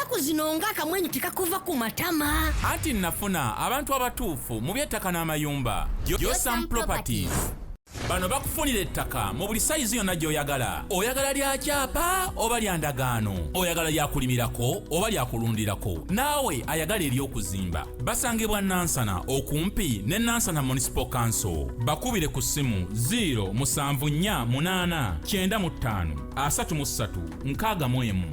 ennaku zino ng'akamwenyu tekakuva ku matama. Anti nafuna abantu abatuufu mu by'ettaka n'amayumba. Yosam Properties. Bano bakufunira ettaka mu buli sayizi yonna gy'oyagala. Oyagala lya kyapa oba lya ndagaano. Oyagala lya kulimirako oba lya kulundirako. Naawe ayagala ery'okuzimba. Basangibwa Nansana okumpi ne Nansana Municipal Council. Bakubire ku ssimu 0748533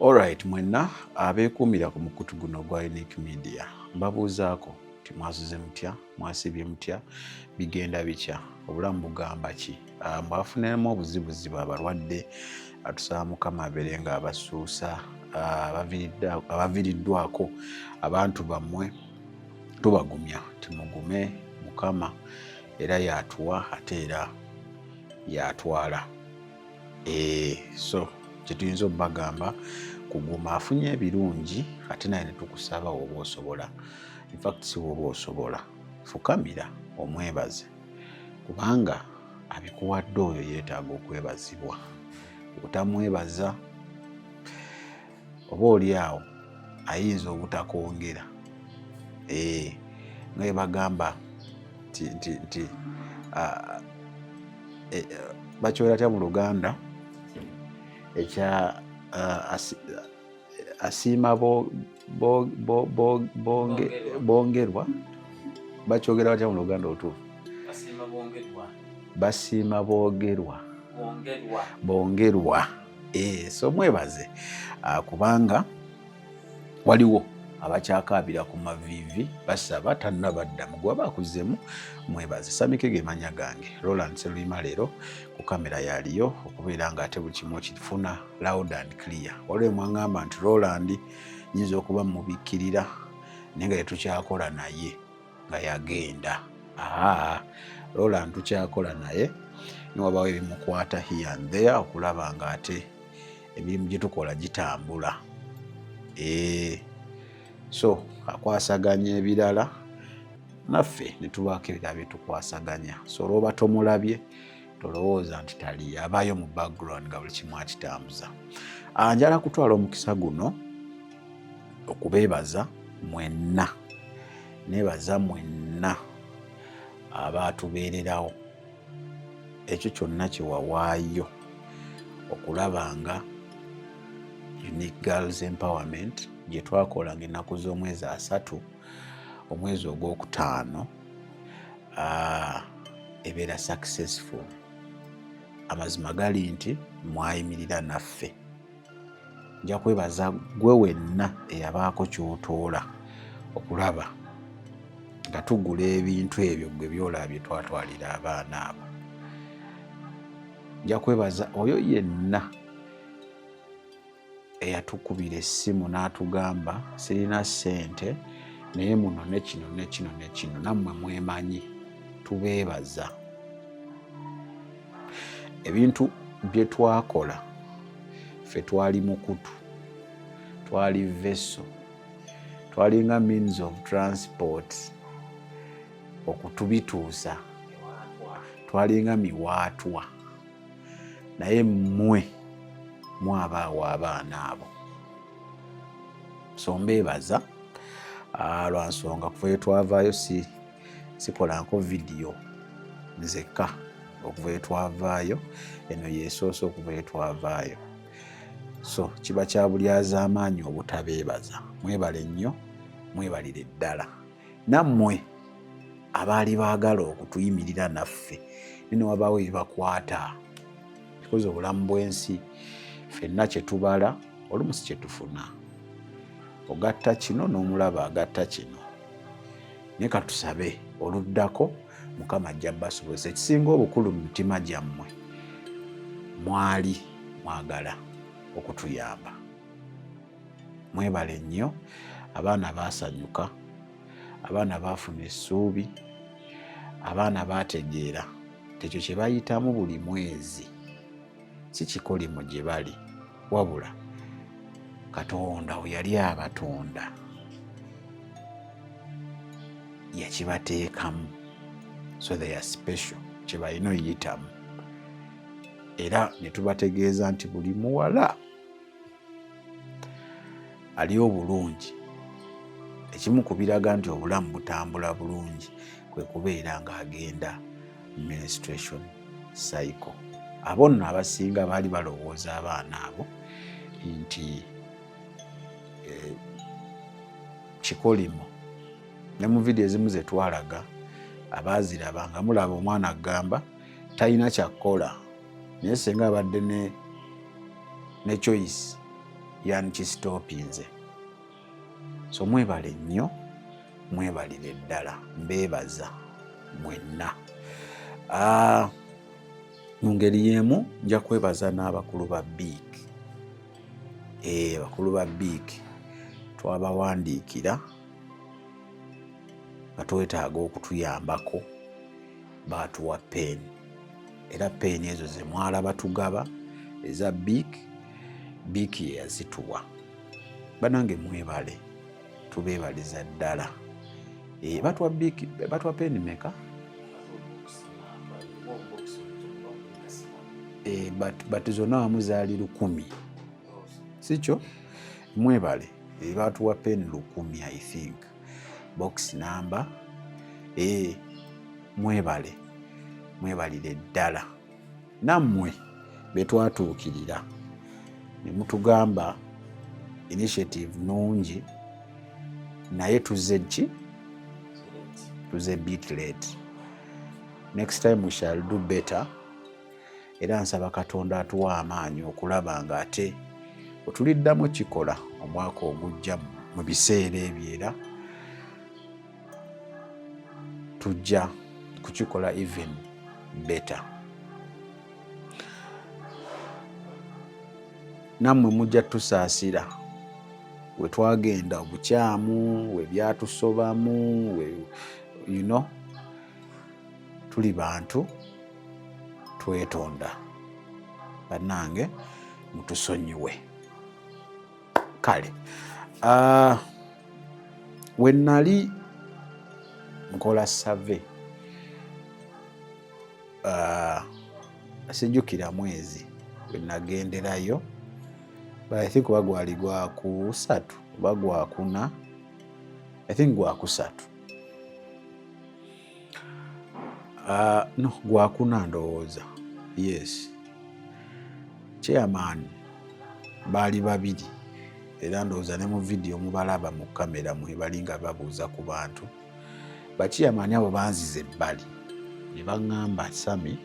Alright, mwenna abeekuumira ku mukutu guno gwa Unique Media. Mbabuuzaako timwasuze mutya, mwasibye mutya, bigenda bitya, obulamu bugamba ki? Mwafunemu obuzibuzibu abalwadde, atusaba Mukama abeere nga abasuusa, abaviiriddwako abantu bammwe, tubagumya timugume Mukama era yatuwa ate era yatwala. So kyetuyinza okubagamba kuguma afunye ebirungi ate naye netukusaba oba osobola. In fact si woba osobola fukamira omwebaze kubanga abikuwadde oyo yeetaaga okwebazibwa. Obutamwebaza oba oli awo ayinza obutakwongera. Nga bagamba nti bakyogera tya mu Luganda ekya asiima bongerwa bakyogera batya mu Luganda otuufu? Basiima bongerwa. So mwebaze kubanga waliwo abakyakaabira ku maviivi basaba tannabaddamu gwe bakuzzemu mwebaze. Samike ge manya gange, Roland Sseruyima leero ku kamera yaliyo okubeera nga ate buli kimu okifuna loud and clear. Waliwo mwangamba nti Roland nyinza okuba mubikkirira naye nga tetukyakola naye nga yagenda. Roland tukyakola naye niwabaawo ebimukwata here and there okulaba nga ate emirimu gye tukola gitambula. So akwasaganya ebirala naffe ne tubaako ebirala bye tukwasaganya. So olwoba tomulabye tolowooza nti tali, abaayo mu background nga buli kimu akitambuza. Njala kutwala omukisa guno okubeebaza mwenna, neebaza mwenna abaatubeererawo ekyo kyonna kye wawaayo okulaba nga Unique Girls Empowerment gye twakolanga ennaku z'omwezi 3 omwezi ogwokutaano ebeera successful. Amazima gali nti mwayimirira naffe. Nja kwebaza gwe wenna eyabaako ky'otoola okulaba nga tugula ebintu ebyo gwe byolabye twatwalira abaana abo. Nja kwebaza oyo yenna eyatukubira essimu n'atugamba sirina ssente naye muno ne kino ne kino ne kino, nammwe mwemanyi, tubeebaza. Ebintu bye twakola ffe twali mukutu, twali vessel, twali nga means of transport okutubituusa, twali nga miwaatwa, naye mmwe mwabaawo abaana abo. So mbeebaza lwa nsonga kuva we twavaayo sikolanko vidiyo nzeka okuva we twavaayo, eno yeesoose okuva we twavaayo. So kiba kya bulyaza amaanyi obutabeebaza. Mwebale nnyo, mwebalire ddala. Nammwe abaali baagala okutuyimirira naffe nene wabaawo ebibakwata because obulamu bw'ensi ffenna kye tubala olumu si kye tufuna. Ogatta kino n'omulaba agatta kino. Naye katusabe oluddako Mukama ajja basobozesa. Ekisinga obukulu mu mitima gyammwe mwali mwagala okutuyamba. Mwebale nnyo. Abaana baasanyuka, abaana baafuna essuubi, abaana baategeera tekyo kye bayitamu buli mwezi si kikolimo gye bali, wabula Katonda we yali abatonda yakibateekamu. So they are special, kye balina oyitamu. Era ne tubategeeza nti buli muwala ali obulungi, ekimu ku biraga nti obulamu butambula bulungi kwe kubeera ng'agenda menstruation cycle. Abo nno abasinga baali balowooza abaana abo nti kikolimo. Ne mu vidiyo ezimu ze twalaga abaaziraba nga mulaba omwana agamba talina kyakkola, naye singa abadde ne choice yani kisitoopinze. So mwebale nnyo, mwebalire ddala, mbeebaza mwenna. Mu ngeri y'emu nja kwebaza n'abakulu ba BIG. Bakulu ba BIG twabawandiikira nga twetaaga okutuyambako, baatuwa peeni, era peeni ezo ze mwalaba tugaba eza BIG ye yazituwa. Banange mwebale, tubeebaliza ddala. Batuwa peeni meka? But zonna wamu zaali 100, si kyo? Mwebale, batuwa peeni 100 I think, box number. Mwebalire ddala. Nammwe betwatuukirira ne mutugamba initiative nungi, naye tuze bit late. Next time we shall do better. Era nsaba Katonda atuwa amaanyi okulaba nga ate otuliddamu kikola omwaka ogujja mu biseera ebyo, era tujja kukikola even better. Nammwe mujja tusaasira we twagenda obukyamu, we byatusobamu, tuli bantu twetonda. Bannange mutusonyiwe. Kale, we nali nkola survey, sijjukira mwezi we nagenderayo, but I think gwali gwa kusatu oba gwa kuna, I think gwa kusatu. No, gwa kuna ndowooza. Yes. Chairman baali babiri, era ndowooza ne mu vidiyo mubalaba mu kamera mwebali nga babuuza ku bantu. Bachairman abo banzize ebbali ne baŋŋamba, Sami,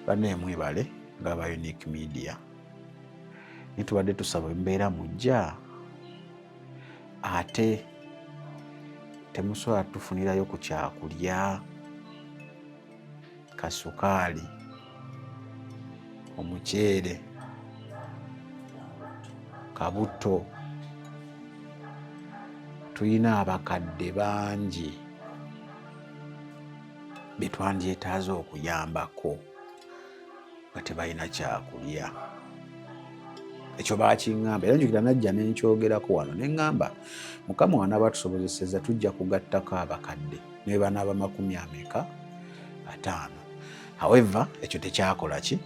banne mwebale ng'aba Unique Media, ne tubadde tusaba embeera mujja, ate temusobola tufunirayo ku kyakulya, kasukaali, omuceere, kabuto. Tulina abakadde bangi betwandyetaaze okuyambako nga tebalina kyakulya. Ekyo baakiŋŋamba, era njukira najja nenkyogerako wano ne ŋŋamba Mukama wanaaba tusobozeseza tujja kugattako abakadde ne banaaba 50. However, ekyo tekyakola ki?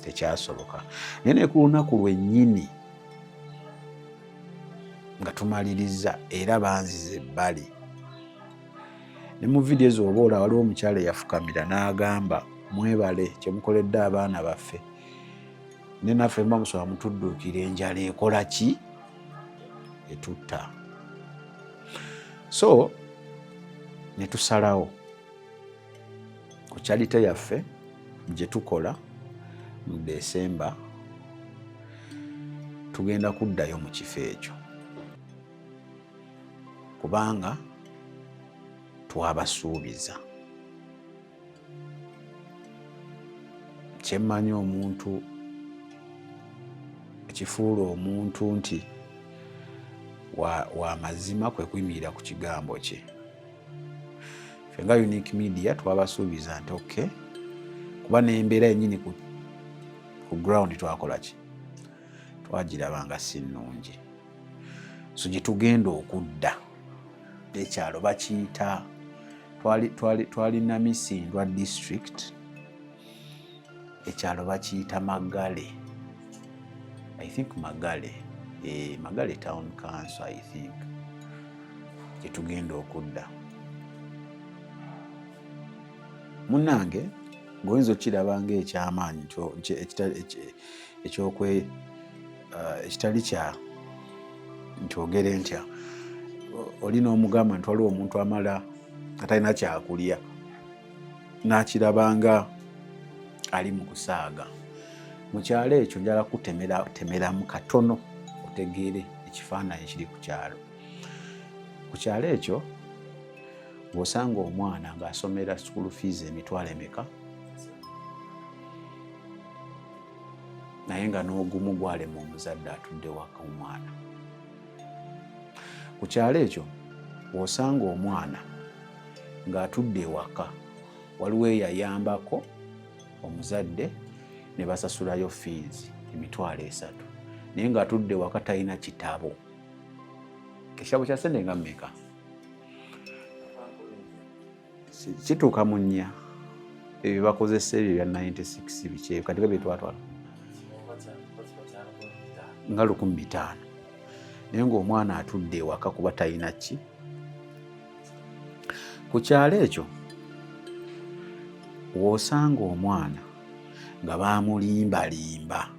Tekyasoboka. Naye ne ku lunaku lwennyini nga tumaliriza era banzize ebbali, ne mu vidiyo ezo oba olaba waliwo omukyala eyafukamira n'agamba, mwebale kyemukoledde abaana baffe, ne naffe mba musobola mutudduukira enjala ekola ki? Etutta. So ne tusalawo ku kyalite yaffe gye tukola mu Desemba tugenda kuddayo mu kifo ekyo, kubanga twabasuubiza. Kyemmanyi omuntu ekifuula omuntu nti wa mazima kwe kuyimirira ku kigambo kye. Ffe nga Unique Media twabasuubiza nti okay, kuba n'embeera yennyini ku ground twakola ki? Twagiraba nga si nnungi. So gye tugenda okudda, ekyalo bakiyita, twali Namisindwa district, ekyalo bakiyita Magale. I think Magale. Magale Town Council I think gyetugenda okudda. Munnange ng'oyinza okiraba ng'ekyamaanyi ekitali kya nkyogere ntya, olina omugamba nti waliwo omuntu amala atalina kyakulya n'akiraba nga ali mu kusaaga. Mu kyalo ekyo njala kutemeramu katono otegeere ekifaananyi kiri ku kyalo. Ku kyalo ekyo bw'osanga omwana ng'asomera school fees emitwalo emeka, naye nga n'ogumu gwalema omuzadde atudde waka omwana. Ku kyalo ekyo bw'osanga omwana ng'atudde ewaka, waliwo eyayambako omuzadde ne basasulayo fees emitwalo 3, naye ng'atudde ewaka talina kitabo. Ekitabo kya ssente nga mmeka? Kituuka mu 4. Ebyo bakozesa ebyo bya 96 biki kati bye twatwala nga 1500, naye ng'omwana atudde ewaka kuba talina ki. Ku kyalo ekyo w'osanga omwana nga baamulimbalimba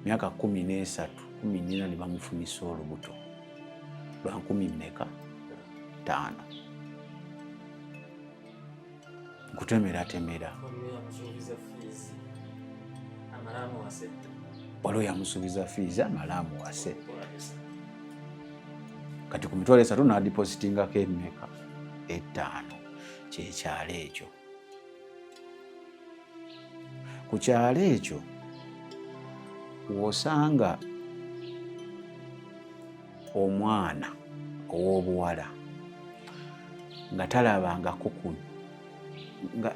myaka 13, 14 ne bamufumisa olubuto lwa 5 kutemeratemera. Waliwo yamusuubiza fees amala amuwase. Kati ku mitwalo 3 n'adipositingako emeka 5. Kyekyalo ekyo. Ku kyalo ekyo w'osanga omwana ow'obuwala nga talabangako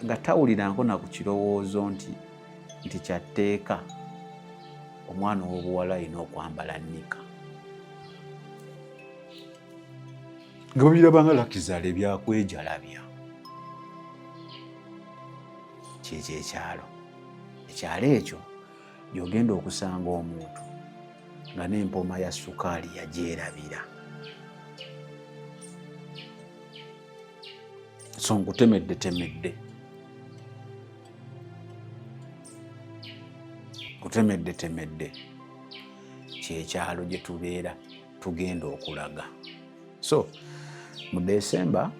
nga tawuliranko na ku kirowoozo nti kyatteeka omwana ow'obuwala alina okwambala nnika, nga babirabanga lakizaala ebyakwejalabya. Kyekyo ekyalo. Ekyalo ekyo gy'ogenda okusanga omuntu nga n'empoma ya sukaali yagyerabira. So nkutemedde. Kyekyalo gye tubeera tugenda okulaga. So mu December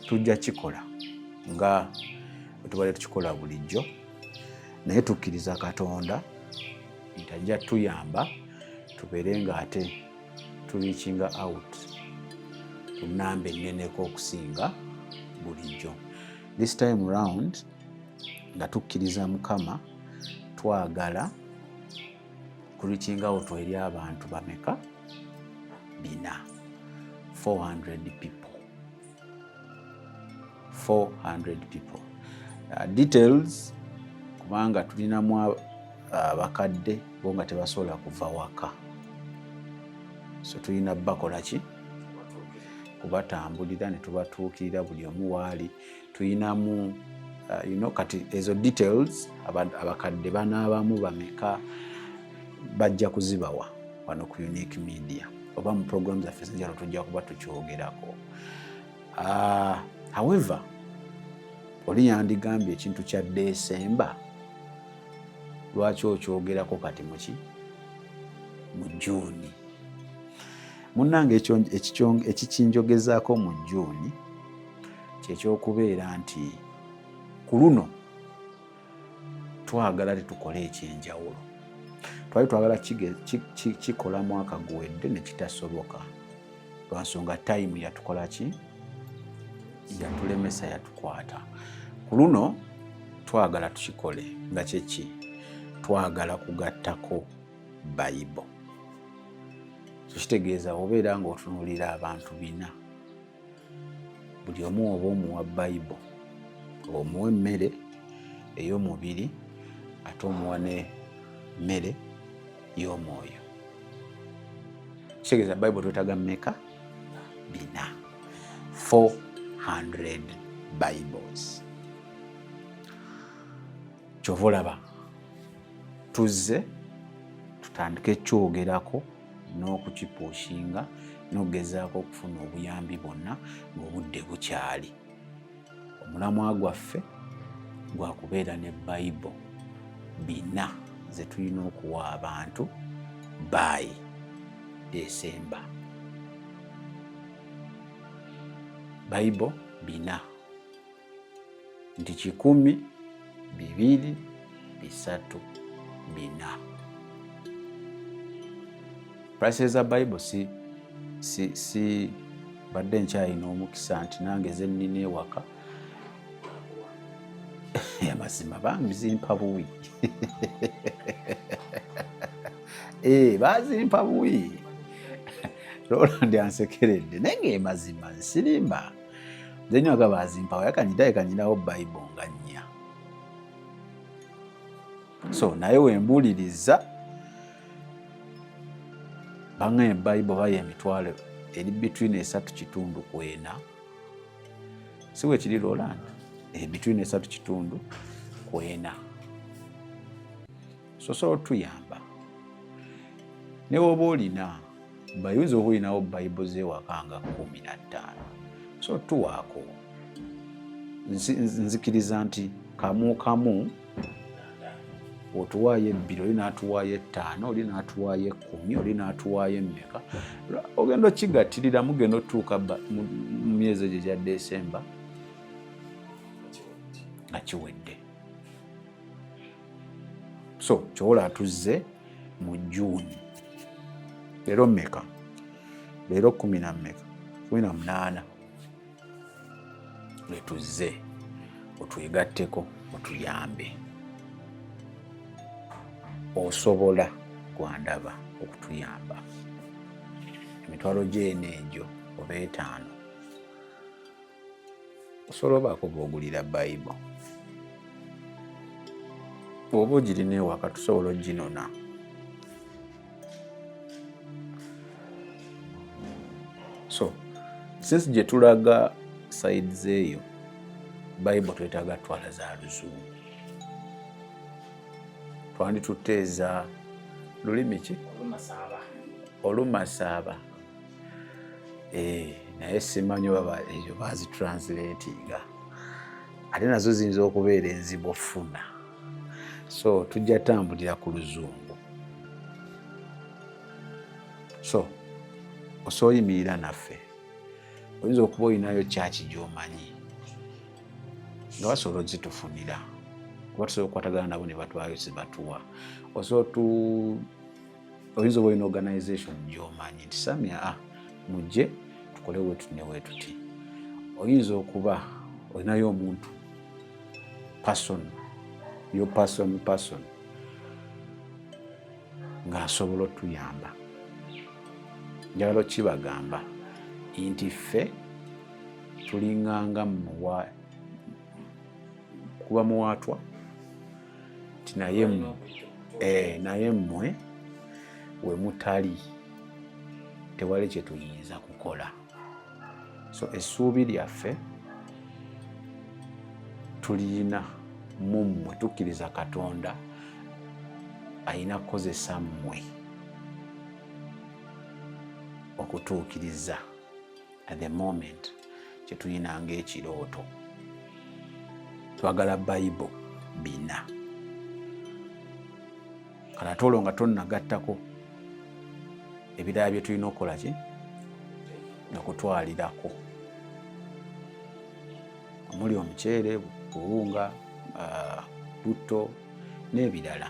tujja kikola nga tubale tukikola bulijjo, naye tukkiriza Katonda nti ajja tuyamba tubeere nga ate tureachinga out ku nnamba enneneko okusinga bulijjo. This time round nga tukkiriza Mukama twagala kureachinga out eri abantu bameka 400 people. 400 people. Details kubanga tulinamu abakadde bo nga tebasobola kuva waka, so tulina bakola ki kubatambulira ne tubatuukirira buli omu waali. Tulinamu kati ezo details abakadde banaabamu bameka bajja kuzibawa wano ku Unique Media oba mu program zaffe zenjalo tujja kuba tukyogerako. However, oli yandigambye ekintu kya December, lwaki okyogerako kati muki mu June? Munnange ekikinjogezaako mu June kyekyokubeera nti ku luno twagala tetukole ekyenjawulo. Twali twagala kikola mwaka guwedde ne kitasoboka lwa nsonga time yatukola ki, yatulemesa, yatukwata. Ku luno twagala tukikole nga kyeki, twagala kugattako Bible. So kitegeeza obeera ng'otunuulira abantu 4, buli omu oba omuwa Bible, omuwa emmere ey'omubiri ate omuwa n'emmere y'omwoyo. Kitegeeza Bible twetaaga mmeka? 4. 400 Bibles. Kyova olaba tuzze tandike kyogerako n'okukipuushinga n'ogezaako okufuna obuyambi bwonna ng'obudde bukyali. Omulamwa gwaffe gwakubeera ne Bayibuli 4 ze tulina okuwa abantu by December. Bayibuli 4 nti 1, 2, 3, 4. Prices za Bayibuli si badde nkyalina omukisa nti nange ze nnina ewaka amazima bambi zimpa buwi. Bazimpa buwi. Roland ansekeredde naye ng'emazima nsirimba. Nze nnyo aga bazimpawo yakanyirawo Bayibuli nga 4. So naye wembuuliriza bange Bayibuli baye emitwalo eri between 3.4. Si we kiri Roland? Between 3.4. So tuyamba. Ne woba olina bayinza okulinawo Bayibuli z'ewaka nga 15. So tuwaako. Nzikiriza nti kamu otuwaayo 2, oli n'atuwaayo 5, oli n'atuwaayo 10, oli n'atuwaayo mmeka. Ogenda okigattirira mugenda otuuka mu myezi egyo gya December nga kiwedde. So kyowola tuzze mu June. Leero mmeka? Leero 18 letuzze otwegatteko otuyambe. Osobola gwandaba okutuyamba emitwalo gy'eno egyo oba 5 osobola obaako bw'ogulira Bayibuli. Oba ogirina ewaka tusobola oginona. So since gye tulaga sides eyo Bayibuli twetaaga twala za Luzungu. Twandituteeza lulimi ki? Olumasaaba. Naye simanyi oba ezo bazitranslatinga. Ate nazo ziyinza okubeera enzibu ofuna. So tujja tambulira ku Luzungu. So osobola yimirira naffe. Oyinza okuba olinayo kyaki gy'omanyi nga basobola ozitufunira. Kuba tusobola okukwatagana nabo ne batwayo si batuwa. Oyinza oba olina organization gy'omanyi nti Samia mujje tukole wetu ne wetuti. Oyinza okuba olinayo omuntu person ng'asobola otuyamba. Njagala okibagamba nti ffe tulinganga kuba muwaatwa nti naye mmwe we mutali tewali kye tuyinza kukola. So essuubi lyaffe tulina mu mmwe, tukkiriza Katonda alina kukozesa mmwe okutuukiriza at the moment kye tulina ng'ekirooto. Twagala Bayibuli 4. Kanatolo nga tonnagattako ebirala bye tulina okukola ki? Okutwalirako. Omuli omuceere, buwunga, butto n'ebirala.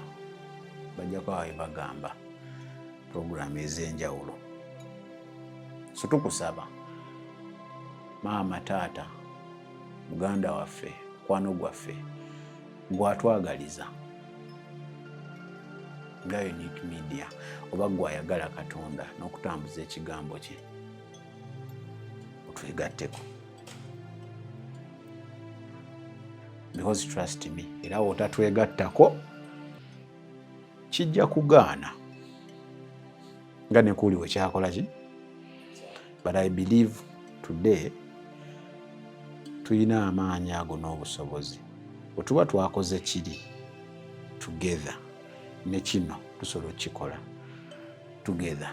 Bajjako awo bagamba puroguramu ez'enjawulo. So tukusaba maama, taata, muganda waffe, mukwano gwaffe gw'atwagaliza nga Unique Media oba gw'ayagala Katonda n'okutambuza ekigambo kye, otwegatteko. Because trust me, era otatwegattako kijja kugaana nga ne kuli we kyakola ki. But I believe today tulina amaanyi ago n'obusobozi. Bwe tuba twakoze kiri together ne kino tusobola okukikola. together.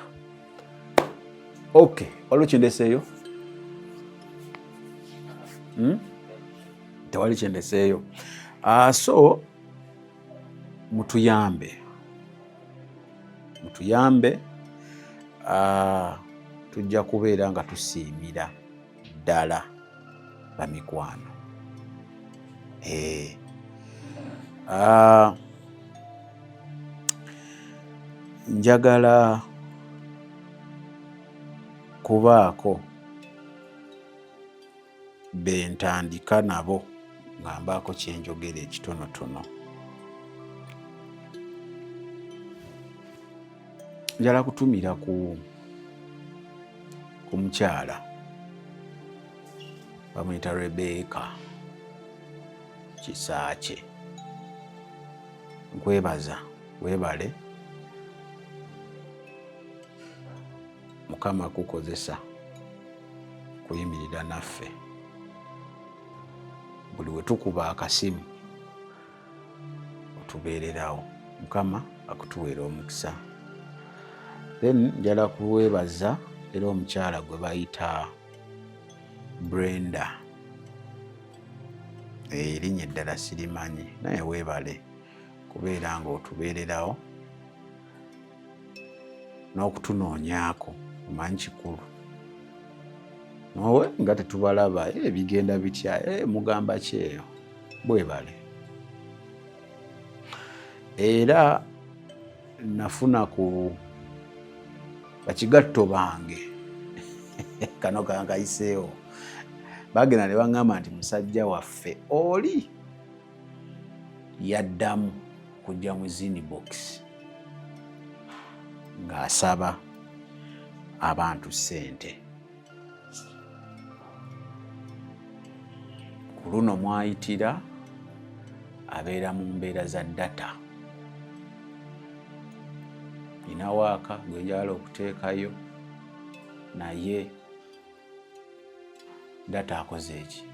Okay, waliwo kyendeseeyo? Tewali kyendeseeyo. So mutuyambe tujja kubeera nga tusiimira ddala bamikwano. Njagala kubaako bentandika nabo nga mbaako kyenjogera ekitonotono. Njala kutumira ku mukyala bamuyita Rebecca Kisakye. Nkwebaza, weebale. Mukama kukozesa kuyimirira naffe buli we tukuba akasimu otubeererawo. Mukama akutuweera omukisa. Then njala kuweebaza era omukyala gwe bayita Brenda. Erinnya eddala sirimanyi naye weebale kubeera nga otubeererawo n'okutunoonyaako. Omanyi kikulu. Nowe nga tetubalaba bigenda bitya, mugamba kyeyo. Bwebale. Era nafuna ku bakigatto bange kano kankayiseewo. Bagenda ne baŋŋamba nti musajja waffe oli yaddamu kujja mu zini box ng'asaba abantu ssente. Ku luno mwayitira abeera mu mbeera za data. Nina waaka gwe njagala okuteekayo naye data akoze eki?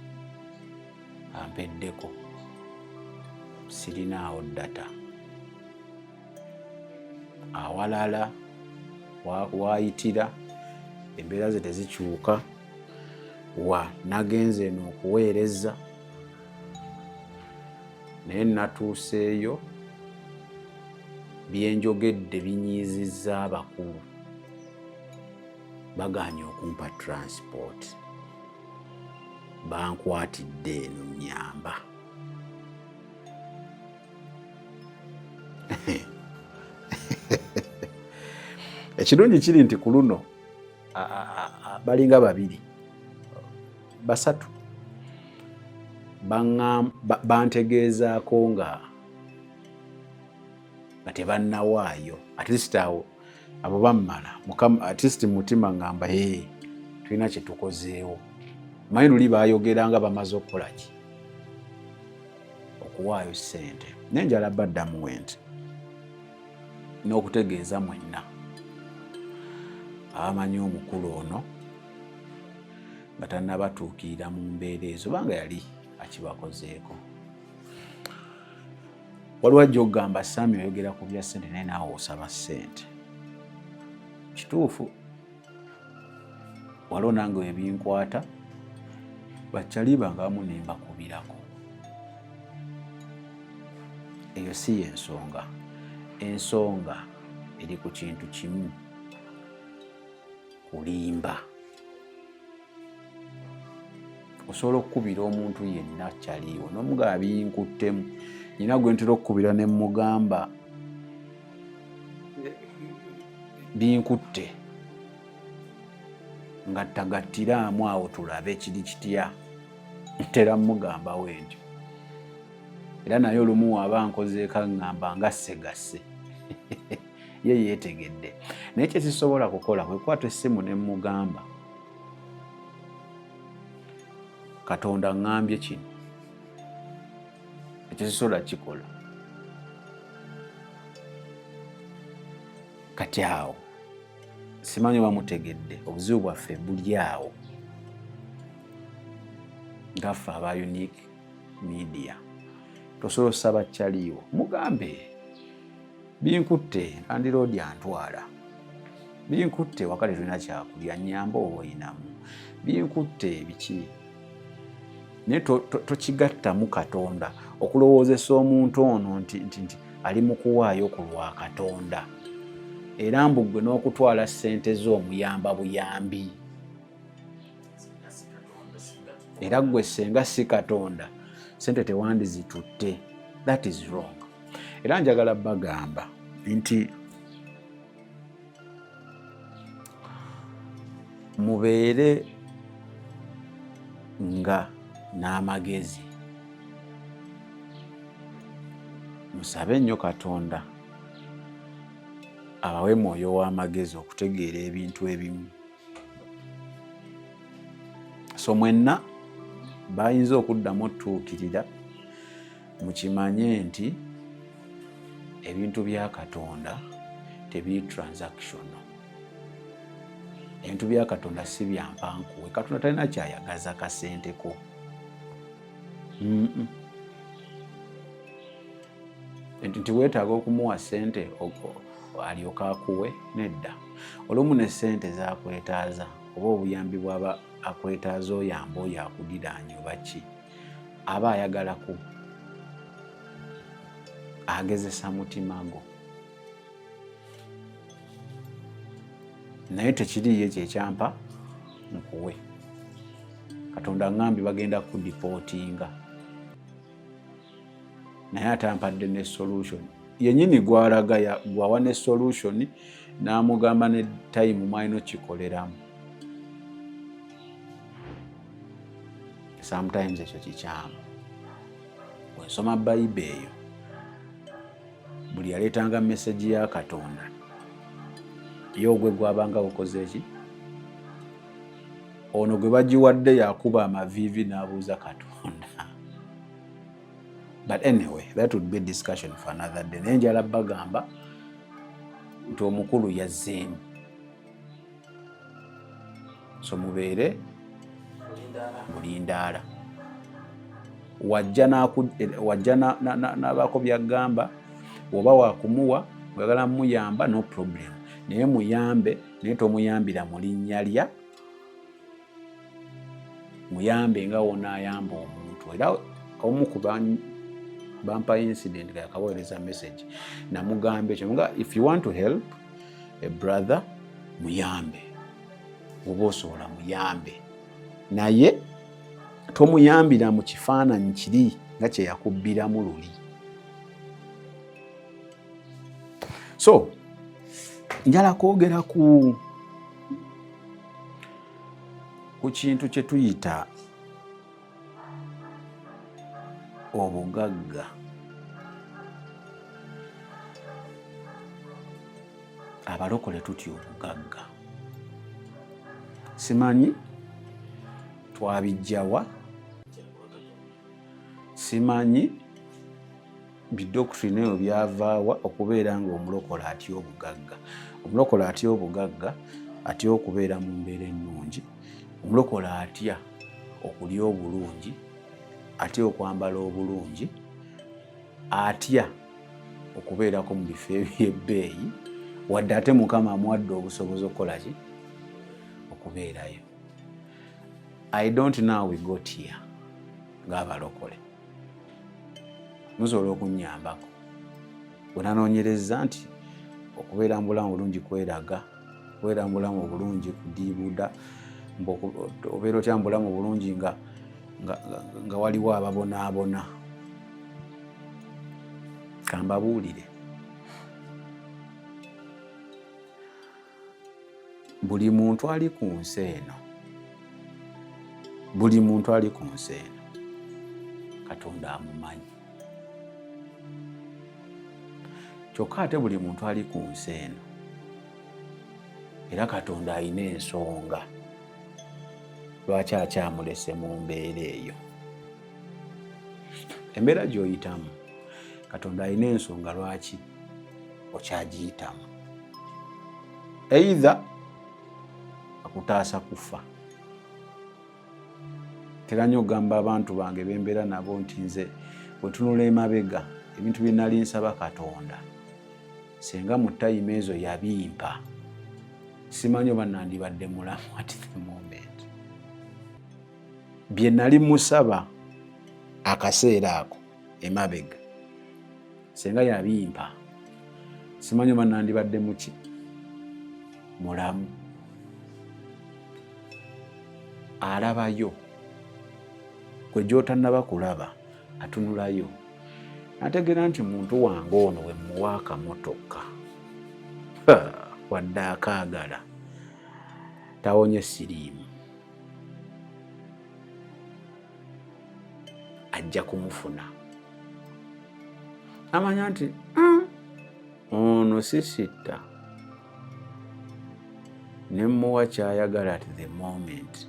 Ampeddeko. Sirinaawo data. Awalala waayitira embeera ze tezikyuka wa nagenze eno okuweereza naye natuuseeyo byenjogedde binyiizizza abakulu baganye okumpa transport. Bankwatidde eno nyamba. Ekirungi kiri nti ku luno balinga babiri basatu bantegeezaako nga tebannawaayo. At least abo bammala. At least mutima ngamba tulina kye tukozeewo. Manyi luli baayogeranga bamaze okukola ki? Okuwaayo ssente. Naye njala baddamu nti n'okutegeeza mwenna abamanyi omukulu ono nga tannabatuukirira mu mbeera ezo banga yali akibakozeeko. Waliwo ajja okugamba Sami oyogera ku bya ssente naye naawe osaba ssente. Kituufu. Waliwo nange ebinkwata bakyaliba nga bamu ne mbakubirako. Eyo si y'ensonga. Ensonga eri ku kintu kimu: kulimba. Osobola okukubira omuntu yenna kyaliwo n'omugamba binkuttemu. Nina gwe ntera okukubira ne mugamba binkutte nga tagattiramu awo tulabe ekiri kitya. Ntera mugamba wentyo. Era naye olumu waba nkozeeko aŋŋamba nga ssegasse. Ye yeetegedde. Naye kye sisobola kukola kwe kwata essimu ne mugamba Katonda ŋŋambye kino. Ekyo sisobola kikola. Kati awo simanyi bamutegedde obuzibu bwaffe buli awo ngaffe aba Unique Media. Tosobola osaba kyaliwo mugambe binkutte andiroodi antwala binkutte wakati tulina kyakulya nyamba oba oyinamu binkutte biki naye tokigattamu Katonda okulowoozesa omuntu ono nti ali mu kuwaayo ku lwa Katonda era mbu ggwe n'okutwala ssente z'omuyamba buyambi era ggwe senga si Katonda ssente tewandizitutte. That is wrong. Era njagala bagamba nti mubeere nga n'amagezi, musabe nnyo Katonda abawe mwoyo w'amagezi okutegeera ebintu ebimu. So mwenna bayinza okuddamu otuukirira mukimanye nti ebintu bya Katonda tebiri transactional. Ebintu bya Katonda si bya mpankuwe. Katonda talina kyayagaza kasente ko. Nti weetaaga okumuwa ssente alyoka akuwe nedda. Olumu ne ssente zakwetaaza oba obuyambi bw'aba akwetaaza oyamba oyo akudiraanya oba ki aba ayagalaku agezesa mutima gwo naye tekiriyo kyekyampa nkuwe. Katonda ngambye bagenda kudipootinga naye atampadde ne solution yennyini gwalaga gwawa ne solution n'amugamba ne time mwalina okikoleramu. Sometimes ekyo kikyamu. Bwensoma Bayibuli eyo buli yaleetanga message ya Katonda ye ogwe gwabanga ukoze eki ono gwe bagiwadde yakuba amaviivi n'abuuza Katonda. But anyway, that would be a discussion for another day. Naye njala bagamba nti omukulu yazzeemu. So mubeere mulindaala. Wajja n'abaako byagamba oba wakumuwa oyagala muyamba no problem. Naye muyambe naye tomuyambira mu linnya lya muyambe nga wonaayamba omuntu. Era omu ku bampa incident nga yakaweereza message namugambe ekyo nga if you want to help a brother muyambe oba osobola muyambe naye tomuyambira mu kifaananyi kiri nga kye yakubbiramu luli. So njala kwogera ku kintu kye tuyita obugagga. Abalokole tutya obugagga? Simanyi twabijjawa, simanyi bidoctrine eyo byavaawa okubeera nga omulokole atya obugagga. Omulokole atya obugagga, atya okubeera mu mbeera ennungi, omulokole atya okulya obulungi, atya okwambala obulungi, atya okubeerako mu bifo eby'ebbeeyi wadde ate Mukama amuwadde obusobozi okukola ki okubeerayo. I don't know how we got here ng'abalokole. Musobola okunnyambako bwe nanoonyereza nti okubeera mu bulamu bulungi kweraga, okubeera mu bulamu obulungi kudiibuda, obeera otya mu bulamu bulungi nga waliwo ababonaabona. Kambabuulire, buli muntu ali ku nsi eno, buli muntu ali ku nsi eno Katonda amumanyi. Kyokka ate buli muntu ali ku nsi eno era Katonda alina ensonga lwaki akyamulese mu mbeera eyo. Embeera gy'oyitamu Katonda alina ensonga lwaki okyagiyitamu. Either akutaasa kufa. Teranya ogamba abantu bange bembeera nabo nti nze bwe tunula emabega ebintu bye nali nsaba Katonda senga mu time ezo yabimpa simanyi oba nandibadde mulamu at the moment. Bye nali musaba akaseera ako emabega senga yabimpa, simanyi oba nandibadde muki mulamu. Alabayo gwe gy'otannaba kulaba atunulayo, nategeera nti muntu wange ono we muwa akamotoka wadde akaagala tawonye siriimu, ajja kumufuna. Amanya nti ono sisitta, ne muwa kyayagala at the moment,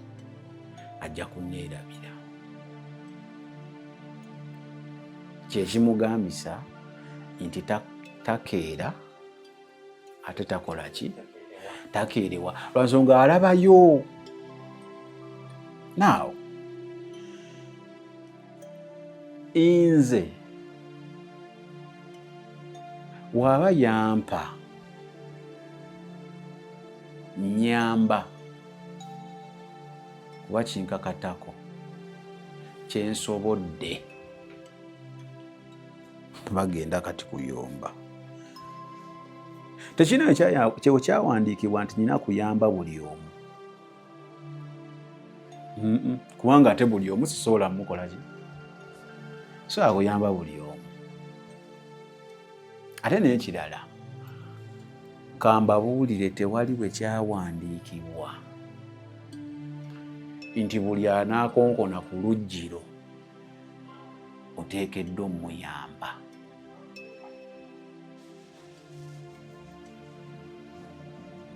ajja kunneerabira. Kyekimugambisa nti takeera ate takola ki? Takeerewa, lwansonga alabayo. Now nze waba yampa nyamba kuba kinkakatako kyensobodde, bagenda kati kuyomba. Tekirina kyawandiikibwa nti nina kuyamba buli omu, kubanga ate buli omu sisobola mukola ki? Sobola kuyamba buli omu. Ate n'ekirala kambabuulire, tewali bwe kyawandiikibwa nti buli anaakonkona ku luggiro oteekeddwa omuyamba.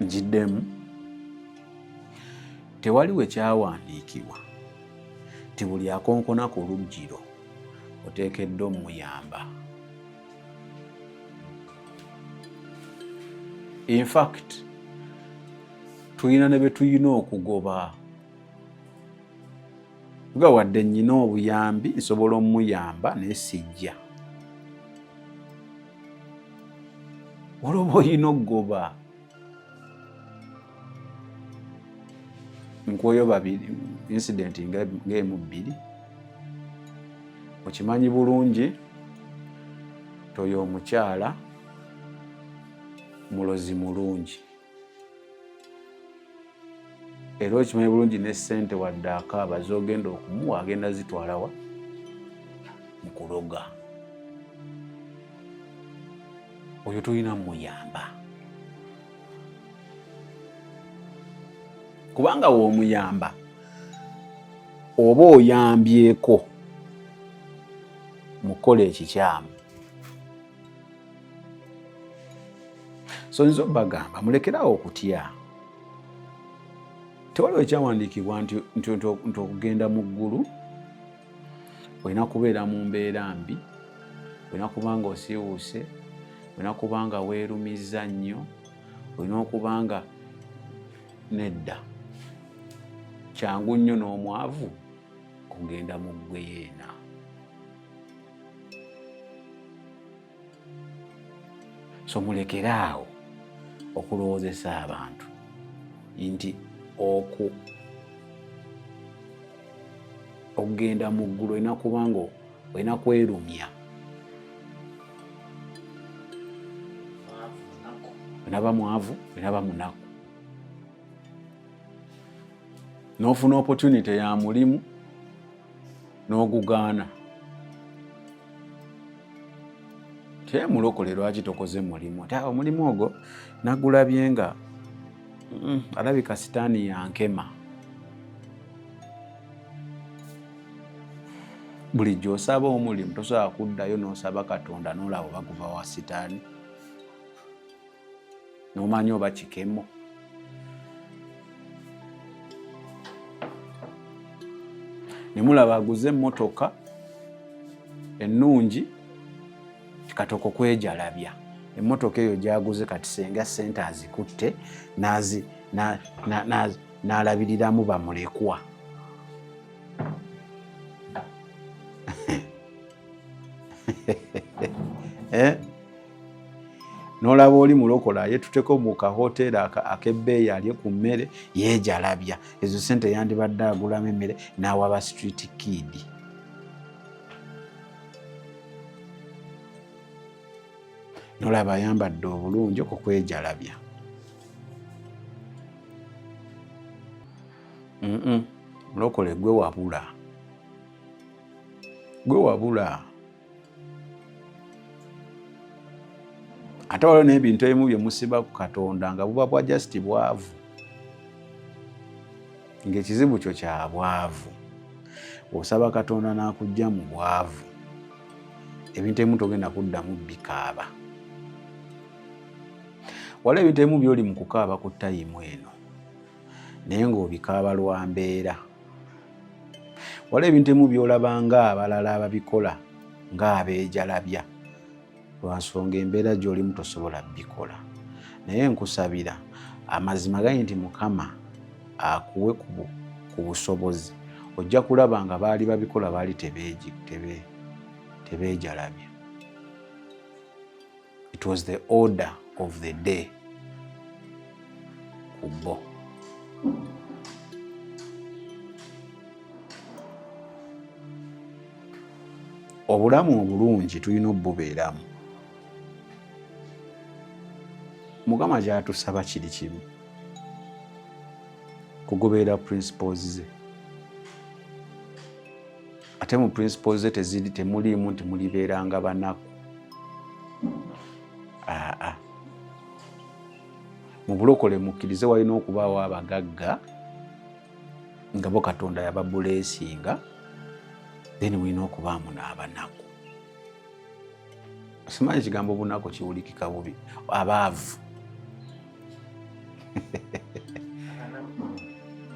Njiddemu, tewali we kyawandiikibwa nti buli akonkona ku luggiro oteekeddwa omuyamba. In fact, tulina ne be tulina okugoba. Nga wadde nnyina obuyambi nsobola omuyamba naye sijja. Olwoba olina okugoba. Nkwoyo babiri, incident ng'emu bbiri. Okimanyi bulungi toyo omukyala mulozi mulungi. Era okimanyi bulungi ne ssente wadde akaaba z'ogenda okumuwa agenda zitwalawa mu kuloga. Oyo tulina muyamba. Kubanga w'omuyamba oba oyambyeko mu kukola ekikyamu. So nzo bagamba mulekerawo okutya. Tewaliwo ekyawandiikibwa nti okugenda mu ggulu olina kubeera mu mbeera mbi, olina kuba nga osiiwuuse, olina kuba nga weerumizza nnyo, olina okuba nga nedda. Kyangu nnyo n'omwavu kugenda mu ggwe yeena. So mulekeraawo okulowoozesa abantu nti okugenda mu ggulu olina kuba nga olina kwerumya. Olina mwavu, olina munaku. N'ofuna opportunity ya mulimu n'ogugaana. Tye mulokole lwaki tokoze mulimu? Ate omulimu ogwo nagulabye nga alabika sitaani yankema. Bulijjo osaba omulimu tosobola kuddayo n'osaba Katonda n'olaba oba guva wa sitaani, n'omanya oba kikemo. Ne mulaba aguze emmotoka ennungi katoko kwejalabya. Emmotoka eyo gyaguze kati senga ssente azikutte n'alabiriramu bamulekwa. n'olaba oli mulokola yeetuteko mu kahoteeri ak'ebbeeyi alye ku mmere yeejalabya ezo ssente yandibadde agulamu emmere n'awaba street kid. N'olaba ayambadde obulungi okukwejalabya. Mulokole gwe wabula. Gwe wabula. Ate waliwo n'ebintu ebimu bye musiba ku Katonda nga buba bwa just bwavu. Ng'ekizibu kyo kya bwavu. Osaba Katonda n'akujja mu bwavu. Ebintu ebimu togenda kuddamu bikaaba. Waliwo ebintu ebimu by'oli mu kukaaba ku tayimu eno naye ng'obikaaba lwa mbeera. Waliwo ebintu ebimu by'olaba ng'abalala ababikola ng'abeejalabya lwa nsonga embeera gy'olimu tosobola bikola. Naye nkusabira amazima gali nti Mukama akuwe ku busobozi. Ojja kulaba nga baali babikola baali tebeejalabya. It was the order of the day ku bo. Obulamu obulungi tulina obubeeramu. Mukama ky'atusaba kiri kimu, kugoberera principles ze. Ate mu principles ze temuliimu nti mulibeeranga banaku. Mu bulokole mukkirize walina okubaawo abagagga nga bo Katonda yababuleesinga, then mulina okubaamu n'abanaku. Simanyi ekigambo obunaku kiwulikika bubi. Abaavu.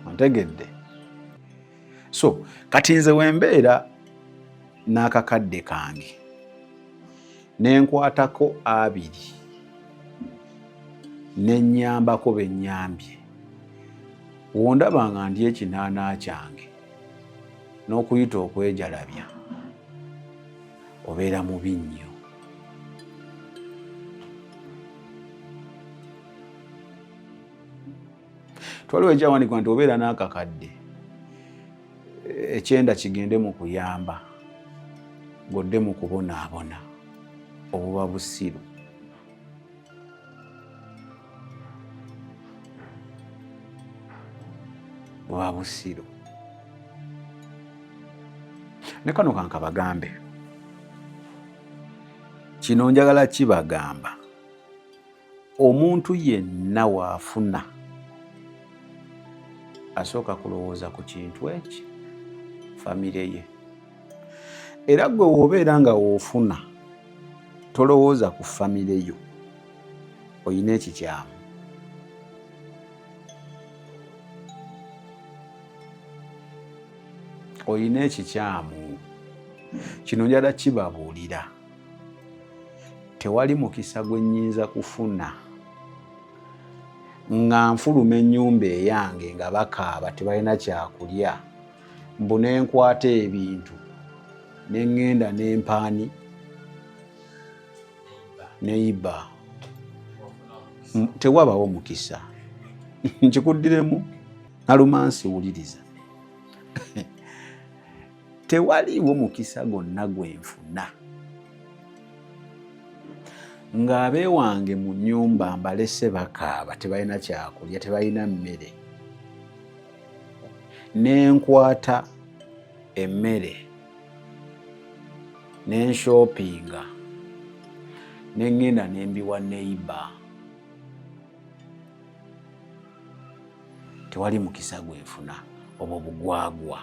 Ontegedde? So kati nze wembeera n'akakadde kange nenkwatako 2 nennyambako bennyambye, wondaba nga ndi ekinaana kyange n'okuyita okwejalabya, obeera mubi nnyo. Twaliwo ekyawandiikibwa nti obeera n'akakadde ekyenda kigende mu kuyamba, godde mu kubonaabona, obuba busiru. Buba busiru. Ne kano kankabagambe, kino njagala kibagamba, omuntu yenna waafuna asooka kulowooza ku kintu eki, famire ye. Era gwe w'obeera nga woofuna tolowooza ku famire yo, oyina ekikyamu. Oyina ekikyamu. Kino njala kibabuulira. Tewali mukisa gwe nnyinza kufuna nga nfuluma ennyumba eyange nga bakaaba tebalina kyakulya, mbu ne nkwata ebintu ne ŋŋenda n'empaani neiba. Tewabawo mukisa. Nkikuddiremu nalumansi wuliriza. Tewaliwo mukisa gonna gwe nfuna ng'abeewange mu nnyumba mbalese bakaaba tebalina kyakulya, tebalina mmere, ne nkwata emmere ne nshopinga ne ŋŋenda ne mbiwa neiba. Tewali mukisa gwe nfuna. Obwo bugwagwa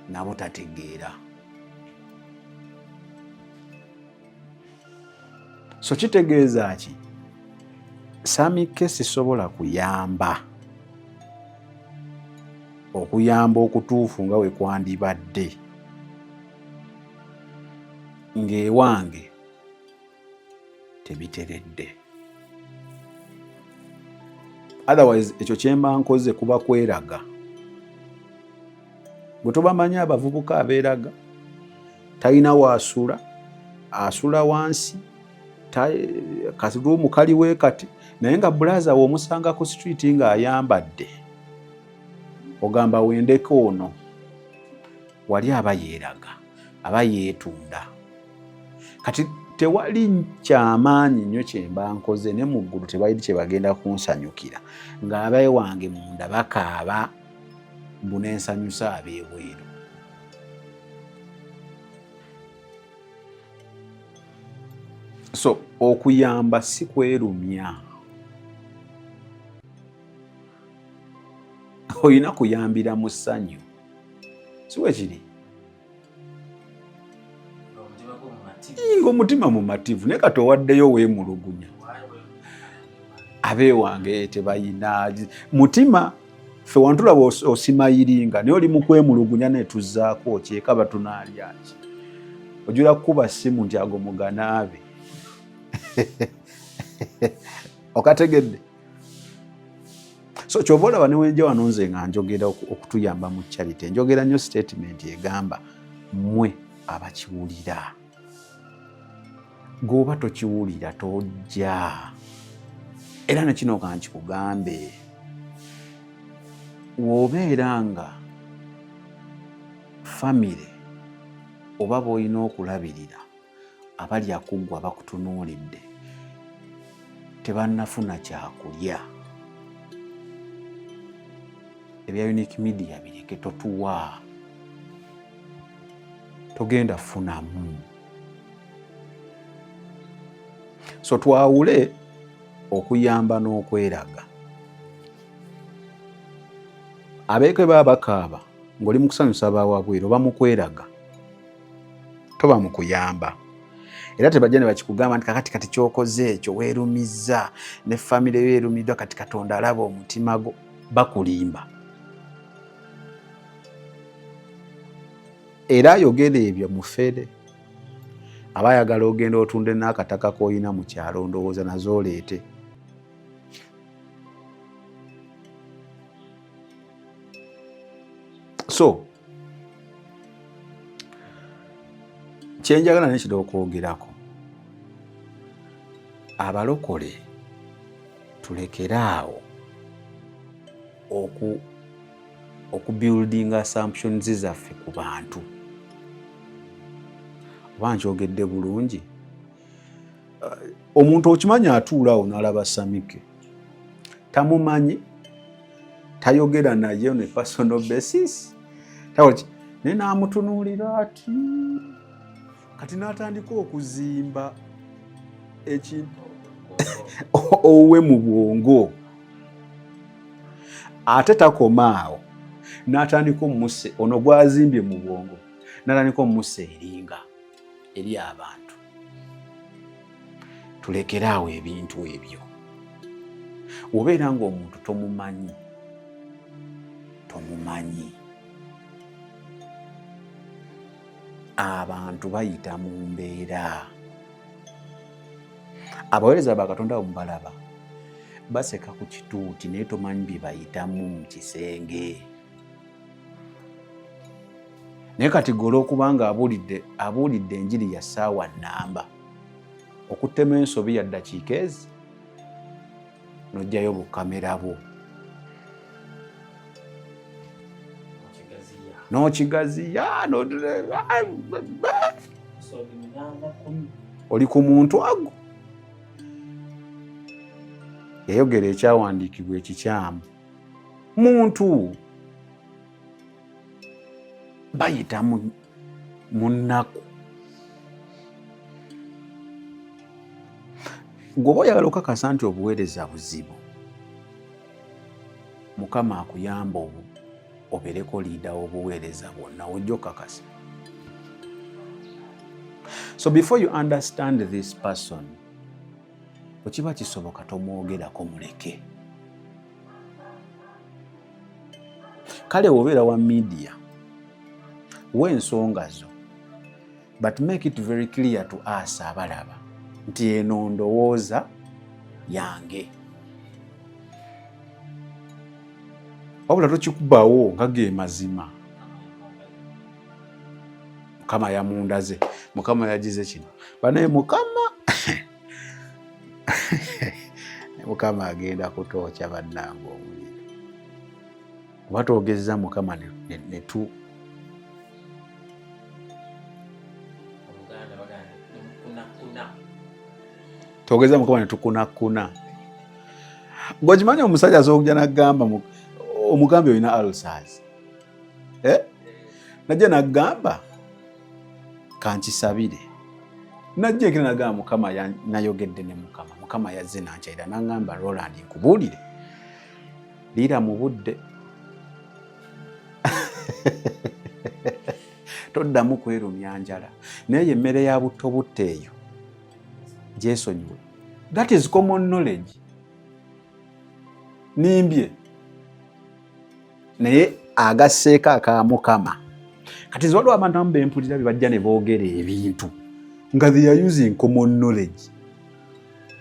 nabo tategeera. So kitegeeza ki? Samike sisobola kuyamba okuyamba okutuufu nga we kwandibadde ng'ewange tebiteredde. Otherwise ekyo kyemba nkoze kuba kweraga. Bwe tobamanyi abavubuka abeeraga, talina waasula, asula wansi, kasiruumu kaliwe kati naye nga bulaza womusanga ku street ng'ayambadde ogamba wendeko ono wali aba yeeraga aba yeetunda kati tewali kyamaanyi nnyo kyemba nkoze ne mu ggulu tebalidi kye bagenda kunsanyukira ng'abaye wange munda bakaaba bunensanyusa ab'ebweru. So okuyamba si kwerumya, olina kuyambira mu ssanyu, si bwe kiri ng'omutima mumativu naye kati owaddeyo weemulugunya abeewange tebayina mutima ffe wantulaba osimayiringa naye oli mu kwemulugunya netuzzaako okyekaba tunaalyaki ojula kukuba ssimu nti ago muganaabe okategedde. So kyova olaba newenja wano nze nga njogera okutuyamba mu charity njogera nnyo statement egamba mmwe abakiwulira gwoba tokiwulira tojja era nekino kankikugambe wobeera nga famire oba b'olina okulabirira abalya kuggwa bakutunuulidde tebannafuna kyakulya ebya Unique Media bireke totuwa togenda funamu. So twawule okuyamba n'okweraga. Abeeke baba bakaaba ng'oli mu kusanyusa abawabweru oba mu kweraga toba mu kuyamba. Era tebajja ne bakikugamba nti kakati kati kyokoze ekyo weerumizza ne famire yo erumiddwa kati Katonda alaba omutima gwo bakulimba. Era ayogera ebyo mufere abayagala ogenda otunde n'akataka k'olina mu kyalo ndowooza nazo oleete. So kyenjagala nekiro okwogerako abalokole tulekeraawo okubuildinga assumptions zaffe ku bantu. Oba nkyogedde bulungi omuntu okimanya atuulaawo n'alaba Samike tamumanyi tayogera naye on a personal basis naye n'amutunuulira ati kati n'atandika okuzimba ekintu owe mu bwongo ate takomaawo n'atandika omuse ono gwazimbye mu bwongo n'atandika omuse eringa eri abantu. Tulekeraawo ebintu ebyo. Obeera ng'omuntu tomumanyi abantu bayita mu mbeera. Abaweereza ba Katonda omubalaba baseka ku kituuti naye tomanyi bye bayitamu mu kisenge. Naye kati golo okubanga abuulidde enjiri ya ssaawa nnamba okuttema ensobi ya ddakiika ezi n'oggyayo bukamera bwo n'okigaziya oli ku muntu ago yayogera ekyawandiikibwa ekikyamu. Muntu bayita mu nnaku. Gwoba oyagala okakasa nti obuweereza buzibu Mukama akuyamba obeereko liida w'obuweereza bwonna ojja okakasa. So before you understand this person bwekiba kisoboka tomwogerako muleke. Kale wobeera wa media w'ensonga zo but make it very clear to us abalaba nti eno ndowooza yange. Wabula tokikubawo nga ge mazima. Mukama yamundaze, Mukama yagize kino. Banaye Mukama Mukama agenda kutookya bannange omuliro. Kuba twogezza Mukama ne tu twogeza Mukama ne tukunakuna. Bw'okimanyi omusajja asobola okujja n'agamba omugambi olina ulcers. Najja n'agamba kankisabire. Najja ekira n'agamba Mukama nayogedde ne Mukama. Mukama yazze nankyayira n'agamba Roland nkubuulire. Liira mu budde. Toddamu kwerumya njala. Naye emmere ya butto butto eyo gyesonyiwe. That is common knowledge. Nimbye. Naye agasseeko aka Mukama. Kati waliwo abantu abamu bempulira bajja ne boogera ebintu nga they are using common knowledge.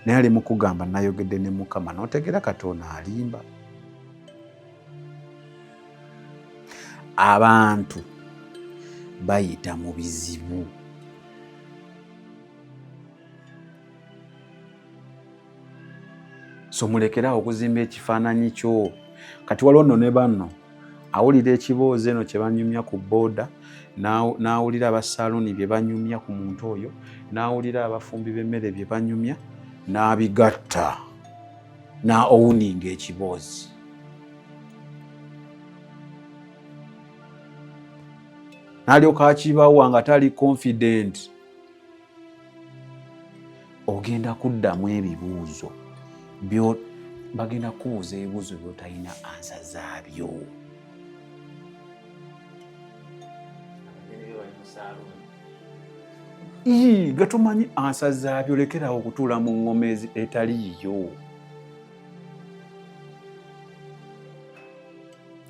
Naye ali mu kugamba nayogedde ne Mukama n'otegeera Katonda alimba. Abantu bayita mu bizibu. So mulekerawo okuzimba ekifaananyi kyo. Kati waliwo nno ne banno awulira ekiboozi eno kye banyumya ku booda, n'awulira abasaaluni bye banyumya ku muntu oyo, n'awulira abafumbi b'emmere bye banyumya, n'abigatta n'owuninga ekiboozi. N'alyoka akibawa nga tali confident. Ogenda kuddamu ebibuuzo bagenda kubuuza ebibuuzo by'otalina ansa zaabyo. Gatomanyi ansa zaabyo, lekerawo okutuula mu ngoma etaliyo.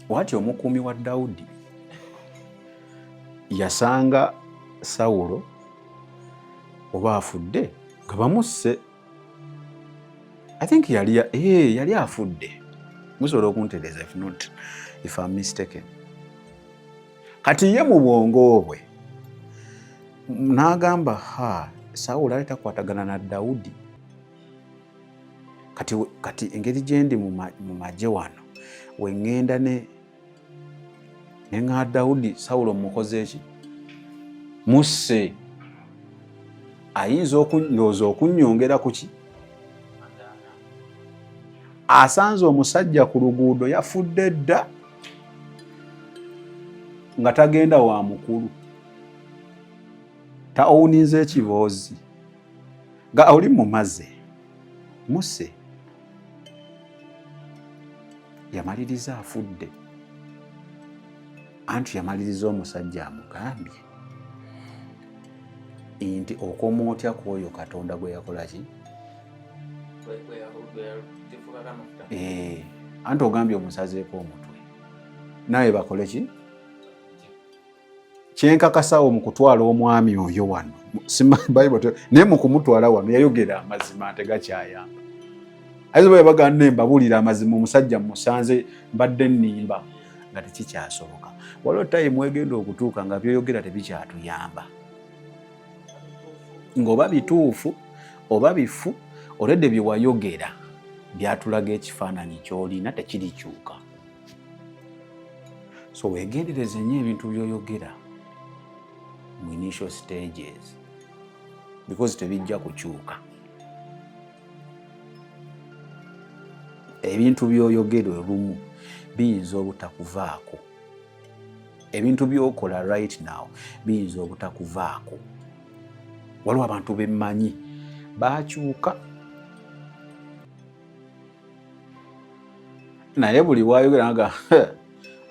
Wati omukuumi wa Dawudi yasanga Sawulo oba afudde nga bamusse. I think yali afudde. Musobola okuntereeza if I'm mistaken. Kati ye mu bwongo bwe n'agamba Sawulo ali takwatagana na Dawudi. Kati engeri gye ndi mu magye wano we ŋŋenda ne nga Dawudi Sawulo mukoze eki? Musse. Ayinza ndowooza okunnyongera ku ki? Asanze omusajja ku luguudo yafudde dda nga tagenda wa mukulu. Tawuniza ekiboozi nga oli mumaze. Musse yamaliriza afudde. Anti yamaliriza omusajja amugambye nti okoma otya kwoyo Katonda gwe yakola ki? Anti ogambye omusazeeko omutwe. Nawe bakole ki? Kyenkakasawo mu kutwala omwami oyo wano. Bayibuli naye mu kumutwala wano yayogera amazima tegakyayamba. Ayinza bwe bagamba nembabuulira amazima omusajja musanze mbadde nnimba nga tekikyasoboka. Waliwo tayimu egenda okutuuka nga byoyogera tebikyatuyamba. Ng'oba bituufu oba bifu olwedde bye wayogera byatulaga ekifaananyi ky'olina tekirikyuka. So weegendereze nnyo ebintu by'oyogera mu initial stages because tebijja kukyuka. Ebintu by'oyogera olumu biyinza obutakuvaako. Ebintu by'okola right now biyinza obutakuvaako. Waliwo abantu bemmanyi baakyuka. Naye buli wayogera nga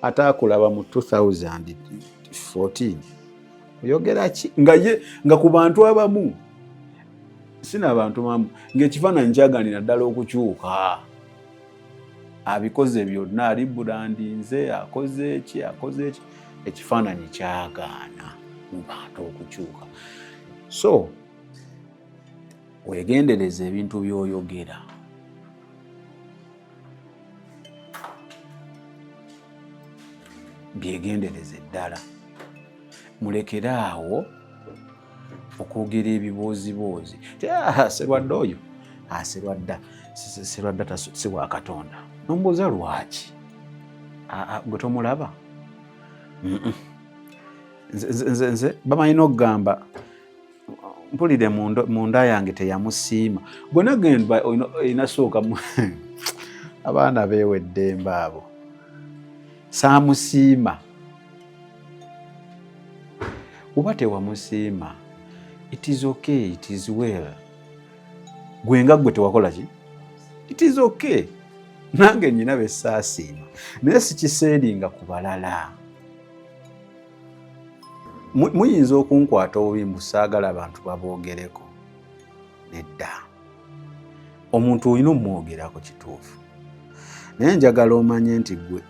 ataakulaba mu 2014 oyogera ki? Nga ku bantu abamu sina abantu mamu ng'ekifaananyi kyaganira ddala okukyuka. Abikoze byonna aliburandinze akoze eki. Ekifaananyi kyagaana mu bantu okukyuka. So weegendereza ebintu by'oyogera. Byegendereze ddala. Mulekeraawo okwogera ebibooziboozi. Serwadde oyo serwadda si wa Katonda. Nombuuza lwaki? Gwe tomulaba? Nze bamanyi okugamba mpulire munda yange teyamusiima. Gwe nagenda inasooka abaana beewedde mbaabo. Saamusiima. Oba tewamusiima, it is okay, it is well. Gwe nga gwe tewakola ki? It is okay. Nange nnyina be saasiima. Naye sikiseeringa ku balala. Muyinza okunkwata obubi mbu saagala abantu baboogereko. Nedda. Omuntu olina omwogerako kituufu. Naye njagala omanye nti gwe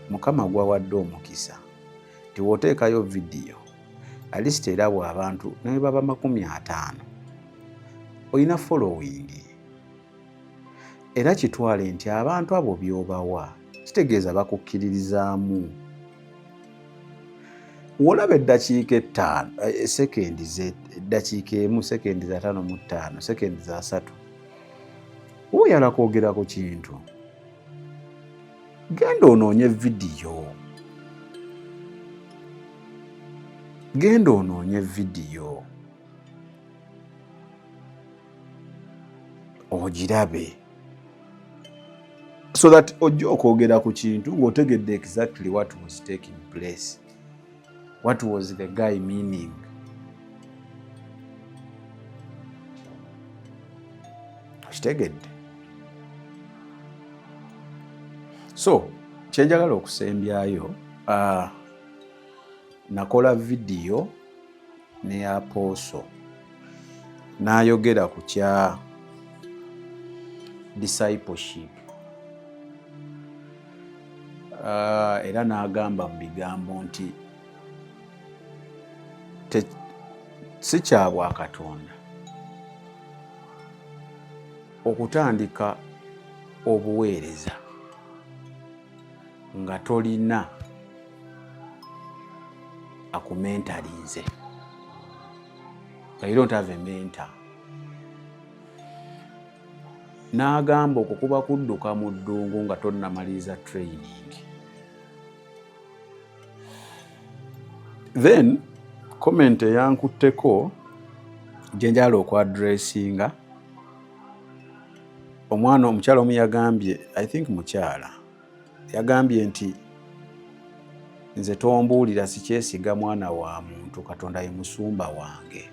Mukama gwawadde omukisa. Tiwooteekayo vidiyo alisita erabwa abantu naye baba 50. Olina following. Era kitwale nti abantu abo by'obawa kitegeeza bakukkiririzaamu. Wolaba eddakiika 5 sekendi eddakiika emu sekendi za 5 sekendi za 3 oyala kwogera ku kintu, genda onoonye vidiyo. Genda onoonye vidiyo ogirabe so that ojja okwogera ku kintu ng'otegedde exactly what was taking place. What was the guy meaning? Kitegedde. So kyenjagala okusembyayo, nakola vidiyo ne Apostle n'ayogera ku kya discipleship. Era n'agamba mu bigambo nti si kya bwa Katonda okutandika obuweereza nga tolina akumentalinze. You don't have a mentor. N'agamba okukuba kudduka mu ddungu nga tonnamaliza training. Then comment eyankutteko gye njagala okwadressinga, omukyala omu yagambye, I think mukyala yagambye nti nze tombuulira sikyesiga mwana wa muntu, Katonda ye musumba wange.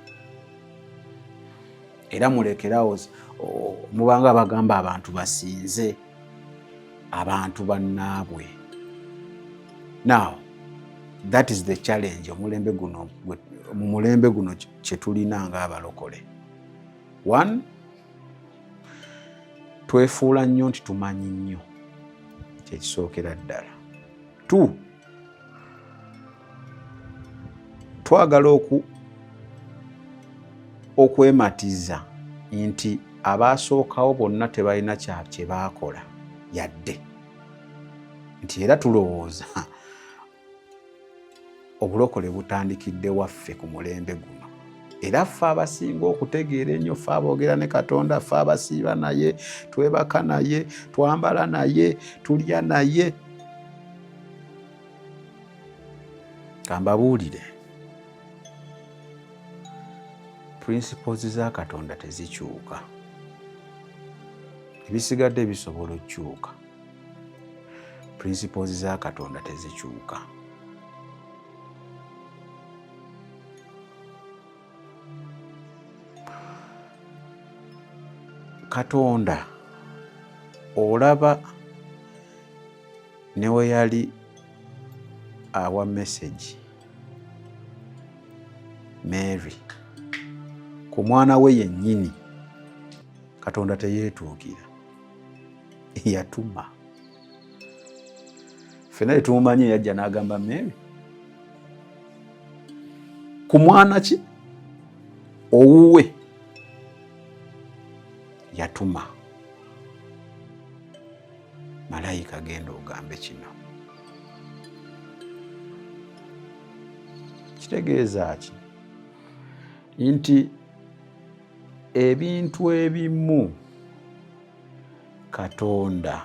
Era mulekerawo mubanga abagamba abantu basinze abantu bannaabwe. Now that is the challenge mu mulembe guno kye tulina ng'abalokole. 1, twefuula nnyo nti tumanyi nnyo, kyekisookera ddala. 2, twagala okwematiza nti abaasookawo bonna tebalina kye baakola yadde nti era tulowooza obulokole butandikidde waffe ku mulembe guno. Era ffe abasinga okutegeera ennyo, ffe aboogera ne Katonda, ffe abasiiba naye, twebaka naye, twambala naye, tulya naye. Kambabuulire, principles za Katonda tezikyuka. Ebisigadde bisobola okukyuka. Principles za Katonda tezikyuka. Katonda olaba ne we yali awa message Mary ku mwana we yennyini, Katonda teyeetuukira, yatuma. Ffenna tumumanyi yajja n'agamba Mary ku mwana ki owuwe, yatuma malayika genda ogambe kino. Kitegeeza ki? Nti ebintu ebimu Katonda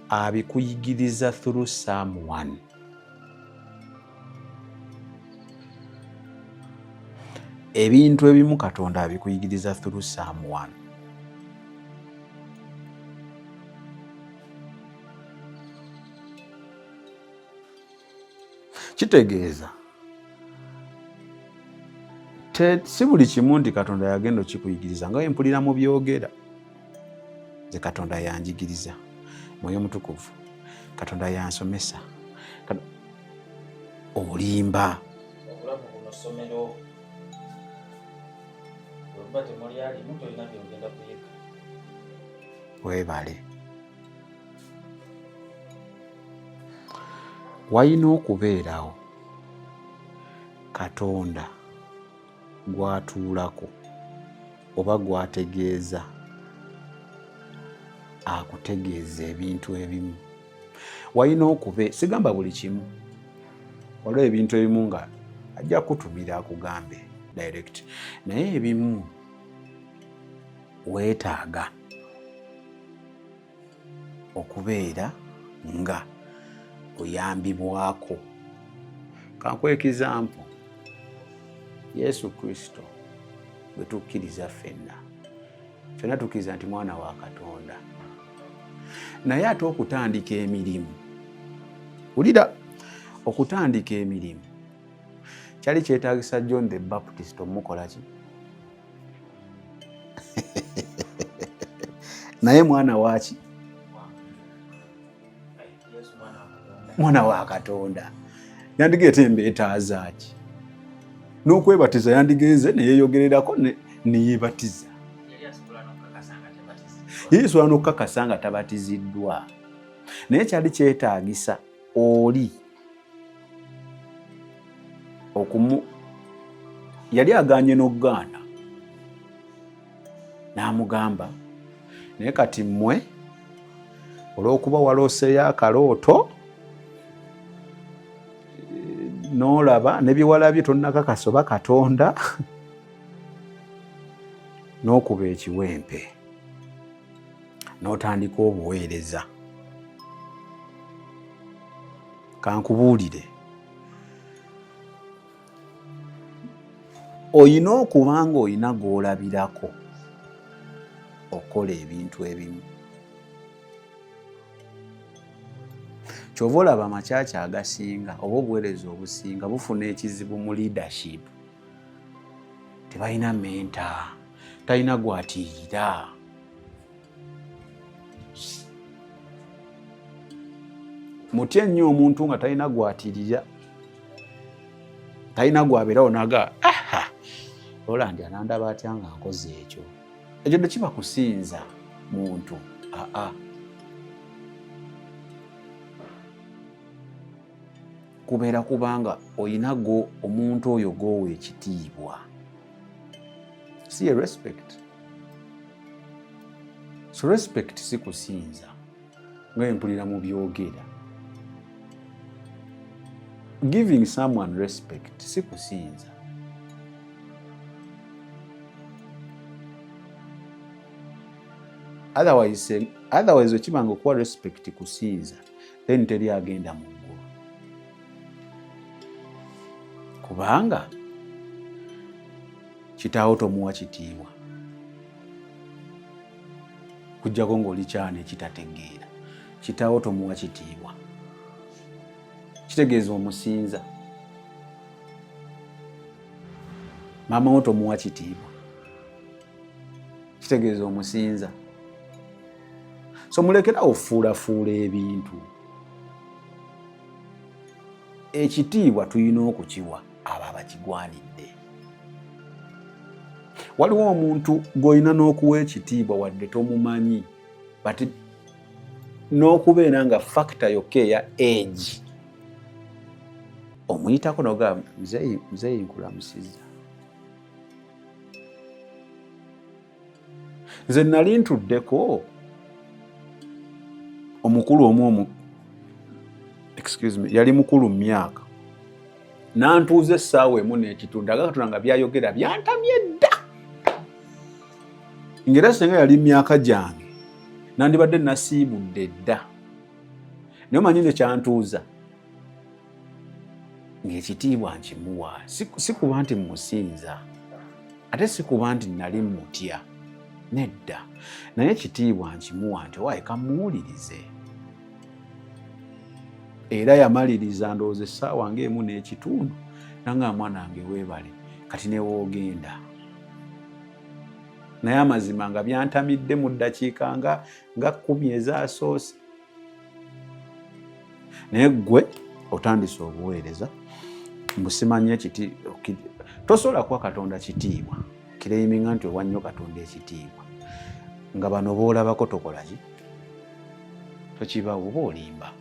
abikuyigiriza through someone. Ebintu ebimu Katonda abikuyigiriza through someone. Kitegeeza si buli kimu nti Katonda yagenda okikuyigiriza nga wempulira mu byogera. Nze Katonda yanjigiriza, Mwoyo Mutukuvu Katonda yansomesa, olimba obulamu buno ssomero olba temuli alimu tolina byogenda kuyiga. Weebale. Walina okubeerawo Katonda gwatuulako oba gwategeeza akutegeeza ebintu ebimu. Walina okube, sigamba buli kimu, waliwo ebintu ebimu nga ajja kutumira akugambe direct, naye ebimu weetaaga okubeera nga oyambibwako. Kankuwa ekizampo, Yesu Kristo bwe tukkiriza ffenna tukkiriza nti mwana wa Katonda, naye ate okutandika emirimu, wulira, okutandika emirimu kyali kyetaagisa John the Baptist omukola ki? Naye mwana waki? Mwana wa Katonda. Yandigeeta embeetaaza ki? N'okwebatiza yandigenze neyeeyogererako neyeebatiza. Yesu anokakasa nga tabatiziddwa. Naye kyali kyetaagisa oli yali agaanye n'okugaana, n'amugamba, naye kati mmwe olw'okuba walooseyo akalooto n'olaba ne bye walabye tonnakakasa oba Katonda, n'okuba ekiwempe n'otandika obuweereza. Kankubuulire, oyina okuba nga oyina gw'olabirako okukola ebintu ebimu. Kyova olaba amakyaki agasinga oba obuweereza obusinga bufuna ekizibu mu leadership. Tebalina menta, talina gwatiirira. Mutye nnyo omuntu nga talina gwatiirira, talina gwabeerawo naga Rolandi anandaba atya nga nkoze ekyo. Ekyo tekiba kusinza muntu. Kubeera kubanga oyinago omuntu oyo gwowa ekitiibwa. Si ye respect. So respect si kusinza nga empulira mu byogera. Giving someone respect si kusinza. Otherwise okibanga okuwa respect kusinza, then teri agenda mu ggulu. Kubanga kitaawo tomuwa kitiibwa, kujjako ng'oli kyana ekitategeera. Kitaawo tomuwa kitiibwa, kitegeeza omusinza. Maama wo tomuwa kitiibwa, kitegeeza omusinza. So mulekerawo ofuulafuula ebintu. Ekitiibwa tulina okukiwa abo abakigwanidde. Waliwo omuntu gw'olina n'okuwa ekitiibwa wadde tomumanyi, but n'okubeera nga factor yokka eya age omuyitako n'ogamba muzeeyi nkulamusizza. Nze nali ntuddeko omukulu omu yali mukulu mu myaka, n'antuuza essaawa emu n'ekitundu, Katonda nga byayogera byantamye dda. ngera singa yali myaka gyange nandibadde nasiibudde dda naye omanyi ne kyantuuza ng'ekitiibwa nkimuwa si kuba nti musinza ate si kuba nti nali mutya nedda naye ekitiibwa nkimuwa nti owaaye kamuwulirize era yamaliriza ndowooza essaawa ng'emu n'ekitundu nanga mwana wange weebale kati newoogenda naye amazima nga byantamidde mu ddakiika nga 10 ezaasoose naye ggwe otandise obuweereza mbusimanye kiti tosobola kuwa Katonda kitiibwa kireyiminga nti owa nnyo Katonda ekitiibwa nga bano boolabako tokola ki tokibawo oba olimba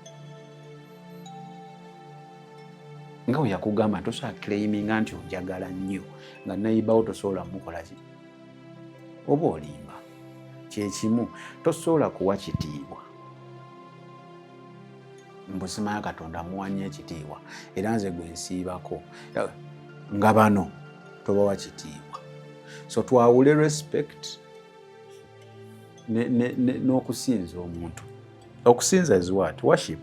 nga we yakugamba tosobola kireyiminga nti onjagala nnyo nga nayibawo tosobola mukola ki oba olimba kyekimu tosobola kuwa kitiibwa mbusimanya Katonda muwanye ekitiibwa era nze gwe nsiibako nga bano tobawa kitiibwa so twawule respect n'okusinza omuntu. Okusinza is what? Worship.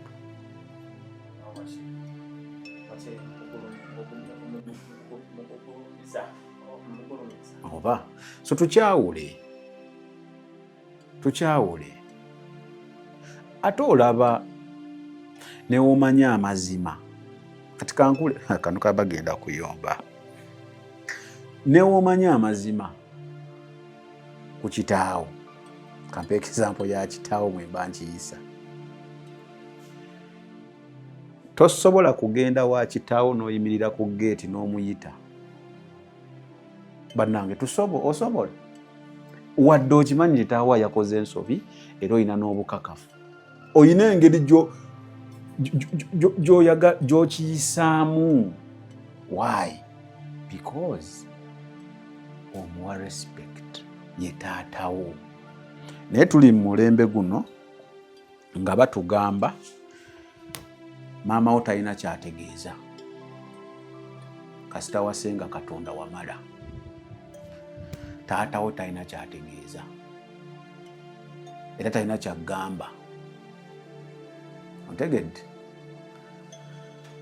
Oba so tukyawule ate olaba newomanya amazima kati kankule kano kabagenda kuyomba newomanya amazima ku kitaawo kampe example ya kitaawo mwemba nkiyisa tosobola kugenda wa kitaawo n'oyimirira ku gate n'omuyita bannange osobola wadde okimanyi kitaawo yakoze ensobi era oyina n'obukakafu oyina engeri gy'okiyisaamu. Why? Because omuwa respect ye taatawo. Naye tuli mu mulembe guno nga batugamba maama wo talina kyategeeza kasita wasenga Katonda wamala. Taata wo talina kyategeeza era talina kyagamba. Ontegedde?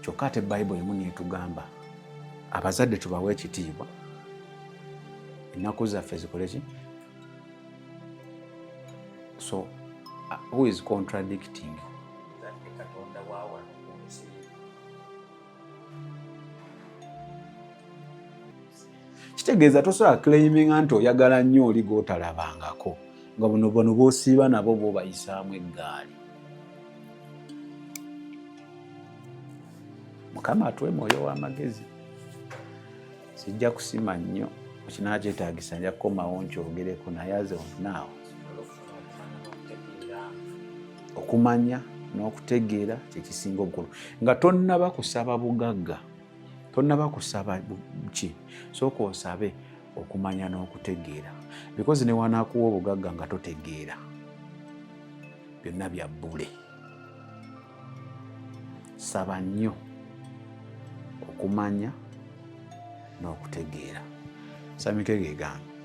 Kyokka ate Bayibuli emu neetugamba abazadde tubawe ekitiibwa ennaku zaffe zikole ki? So who is contradicting? Katonda waawa n'okunsi. Kitegeeza tosobola claiminga nti oyagala nnyo oli g'otalabangako nga bono b'osiiba nabo b'obayisaamu eggaali. Mukama atuwe mwoyo w'amagezi. Sijja kusima nnyo ekinaala kyetaagisa nja kukomawo nkyogereko naye as of now okumanya n'okutegeera kyekisinga obukulu nga tonnaba kusaba bugagga tonnaba kusaba ki sooka osabe okumanya n'okutegeera because ne wanaakuwa obugagga nga totegeera byonna bya bbule. Saba nnyo okumanya n'okutegeera. Samike geegamba